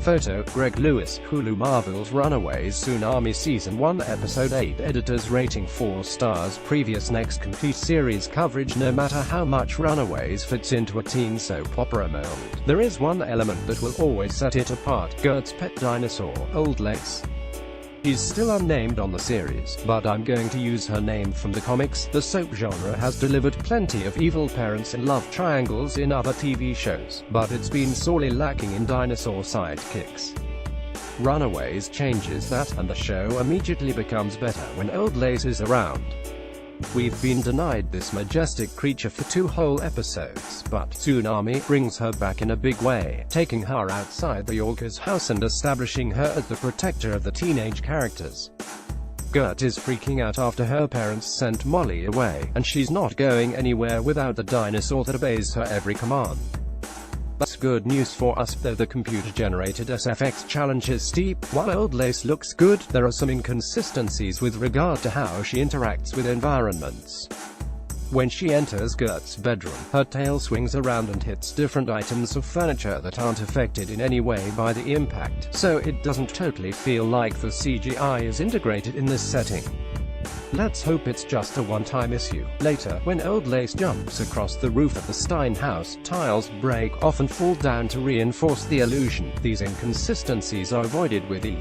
Photo, Greg Lewis, Hulu. Marvel's Runaways Tsunami Season 1 Episode 8 Editors rating 4 stars. Previous next complete series coverage. No matter how much Runaways fits into a teen soap opera mold, there is one element that will always set it apart: Gert's pet dinosaur, Old Lace. She's still unnamed on the series, but I'm going to use her name from the comics. The soap genre has delivered plenty of evil parents and love triangles in other TV shows, but it's been sorely lacking in dinosaur sidekicks. Runaways changes that, and the show immediately becomes better when Old Lace is around. We've been denied this majestic creature for 2 whole episodes, but Tsunami brings her back in a big way, taking her outside the Yorkers' house and establishing her as the protector of the teenage characters. Gert is freaking out after her parents sent Molly away, and she's not going anywhere without the dinosaur that obeys her every command. That's good news for us, though the computer-generated SFX challenge is steep. While Old Lace looks good, there are some inconsistencies with regard to how she interacts with environments. When she enters Gert's bedroom, her tail swings around and hits different items of furniture that aren't affected in any way by the impact, so it doesn't totally feel like the CGI is integrated in this setting. Let's hope it's just a one-time issue. Later, when Old Lace jumps across the roof of the Stein house, tiles break off and fall down to reinforce the illusion. These inconsistencies are avoided with the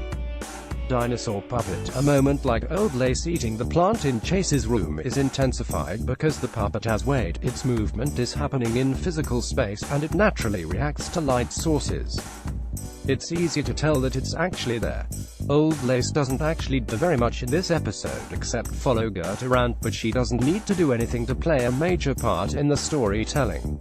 dinosaur puppet. A moment like Old Lace eating the plant in Chase's room is intensified because the puppet has weight. Its movement is happening in physical space, and it naturally reacts to light sources. It's easy to tell that it's actually there. Old Lace doesn't actually do very much in this episode except follow Gert around, but she doesn't need to do anything to play a major part in the storytelling.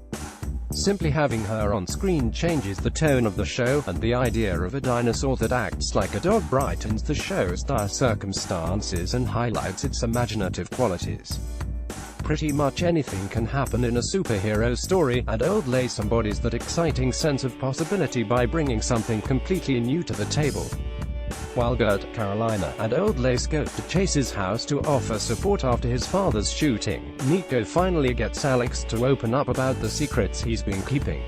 Simply having her on screen changes the tone of the show, and the idea of a dinosaur that acts like a dog brightens the show's dire circumstances and highlights its imaginative qualities. Pretty much anything can happen in a superhero story, and Old Lace embodies that exciting sense of possibility by bringing something completely new to the table. While Gert, Carolina, and Old Lace go to Chase's house to offer support after his father's shooting, Nico finally gets Alex to open up about the secrets he's been keeping.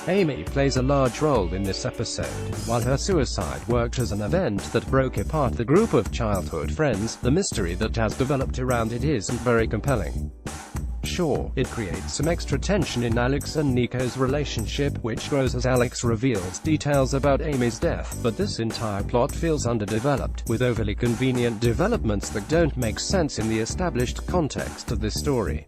Amy plays a large role in this episode. While her suicide worked as an event that broke apart the group of childhood friends, the mystery that has developed around it isn't very compelling. Sure, it creates some extra tension in Alex and Nico's relationship, which grows as Alex reveals details about Amy's death, but this entire plot feels underdeveloped, with overly convenient developments that don't make sense in the established context of this story.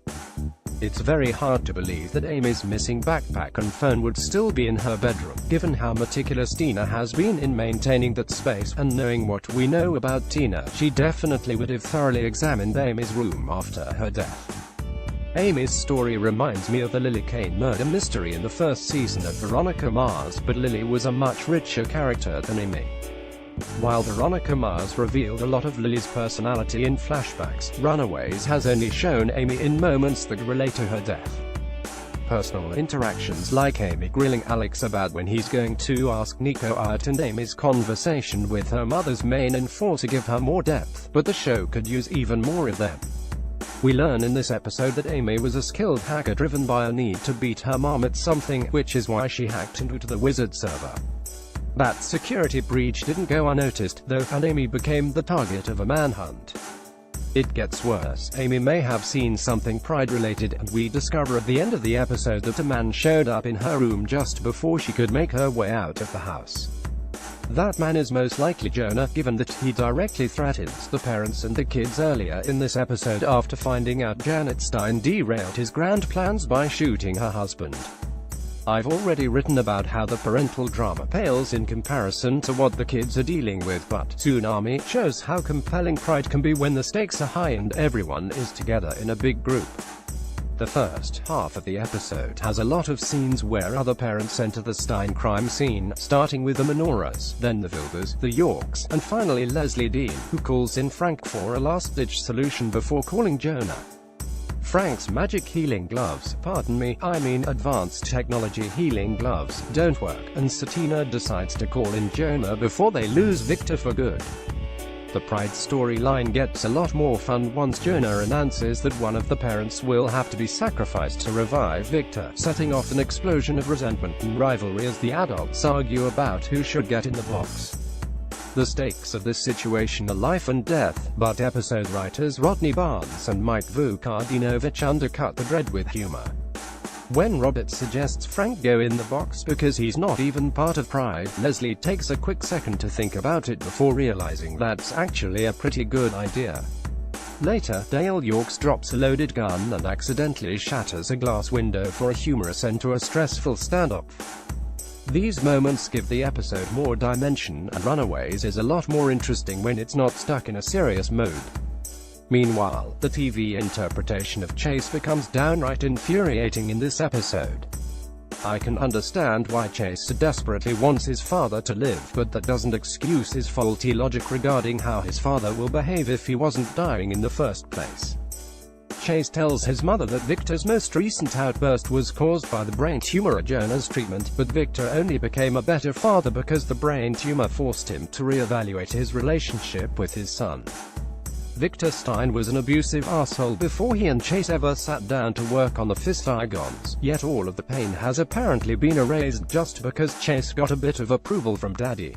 It's very hard to believe that Amy's missing backpack and phone would still be in her bedroom, given how meticulous Tina has been in maintaining that space, and knowing what we know about Tina, she definitely would have thoroughly examined Amy's room after her death. Amy's story reminds me of the Lily Kane murder mystery in the first season of Veronica Mars, but Lily was a much richer character than Amy. While Veronica Mars revealed a lot of Lily's personality in flashbacks, Runaways has only shown Amy in moments that relate to her death. Personal interactions like Amy grilling Alex about when he's going to ask Nico out, and Amy's conversation with her mother's main enforcer give her more depth, but the show could use even more of them. We learn in this episode that Amy was a skilled hacker driven by a need to beat her mom at something, which is why she hacked into the Wizard server. That security breach didn't go unnoticed, though, and Amy became the target of a manhunt. It gets worse. Amy may have seen something Pride-related, and we discover at the end of the episode that a man showed up in her room just before she could make her way out of the house. That man is most likely Jonah, given that he directly threatens the parents and the kids earlier in this episode after finding out Janet Stein derailed his grand plans by shooting her husband. I've already written about how the parental drama pales in comparison to what the kids are dealing with, but Tsunami shows how compelling Pride can be when the stakes are high and everyone is together in a big group. The first half of the episode has a lot of scenes where other parents enter the Stein crime scene, starting with the Minoras, then the Vilbers, the Yorks, and finally Leslie Dean, who calls in Frank for a last-ditch solution before calling Jonah. Frank's magic healing gloves, advanced technology healing gloves, don't work, and Satina decides to call in Jonah before they lose Victor for good. The Pride storyline gets a lot more fun once Jonah announces that one of the parents will have to be sacrificed to revive Victor, setting off an explosion of resentment and rivalry as the adults argue about who should get in the box. The stakes of this situation are life and death, but episode writers Rodney Barnes and Mike Vukadinovich undercut the dread with humor. When Robert suggests Frank go in the box because he's not even part of Pride, Leslie takes a quick second to think about it before realizing that's actually a pretty good idea. Later, Dale Yorks drops a loaded gun and accidentally shatters a glass window for a humorous end to a stressful standoff. These moments give the episode more dimension, and Runaways is a lot more interesting when it's not stuck in a serious mode. Meanwhile, the TV interpretation of Chase becomes downright infuriating in this episode. I can understand why Chase so desperately wants his father to live, but that doesn't excuse his faulty logic regarding how his father will behave if he wasn't dying in the first place. Chase tells his mother that Victor's most recent outburst was caused by the brain tumor at Jonah's treatment, but Victor only became a better father because the brain tumor forced him to reevaluate his relationship with his son. Victor Stein was an abusive asshole before he and Chase ever sat down to work on the Fistigons, yet all of the pain has apparently been erased just because Chase got a bit of approval from Daddy.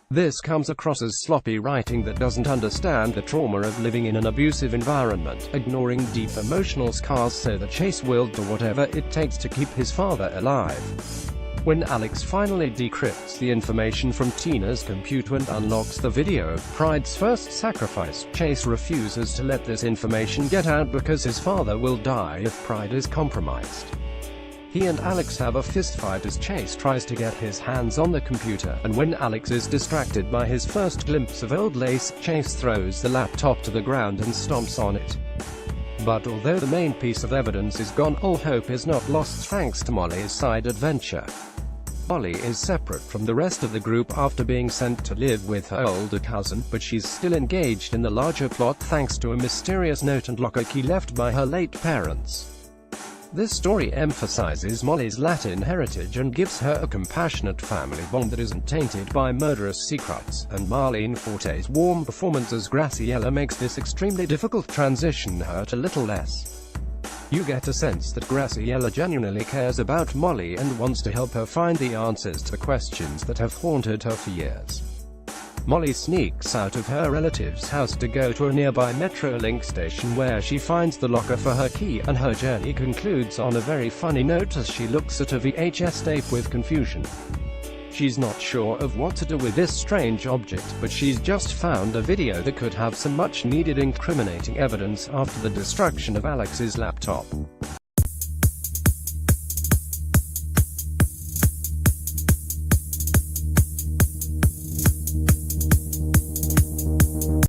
This comes across as sloppy writing that doesn't understand the trauma of living in an abusive environment, ignoring deep emotional scars so that Chase will do whatever it takes to keep his father alive. When Alex finally decrypts the information from Tina's computer and unlocks the video of Pride's first sacrifice, Chase refuses to let this information get out because his father will die if Pride is compromised. He and Alex have a fistfight as Chase tries to get his hands on the computer, and when Alex is distracted by his first glimpse of old lace, Chase throws the laptop to the ground and stomps on it. But although the main piece of evidence is gone, all hope is not lost thanks to Molly's side adventure. Molly is separate from the rest of the group after being sent to live with her older cousin, but she's still engaged in the larger plot thanks to a mysterious note and locker key left by her late parents. This story emphasizes Molly's Latin heritage and gives her a compassionate family bond that isn't tainted by murderous secrets, and Marlene Forte's warm performance as Graciela makes this extremely difficult transition hurt a little less. You get a sense that Graciela genuinely cares about Molly and wants to help her find the answers to the questions that have haunted her for years. Molly sneaks out of her relative's house to go to a nearby Metrolink station where she finds the locker for her key, and her journey concludes on a very funny note as she looks at a VHS tape with confusion. She's not sure of what to do with this strange object, but she's just found a video that could have some much-needed incriminating evidence after the destruction of Alex's laptop.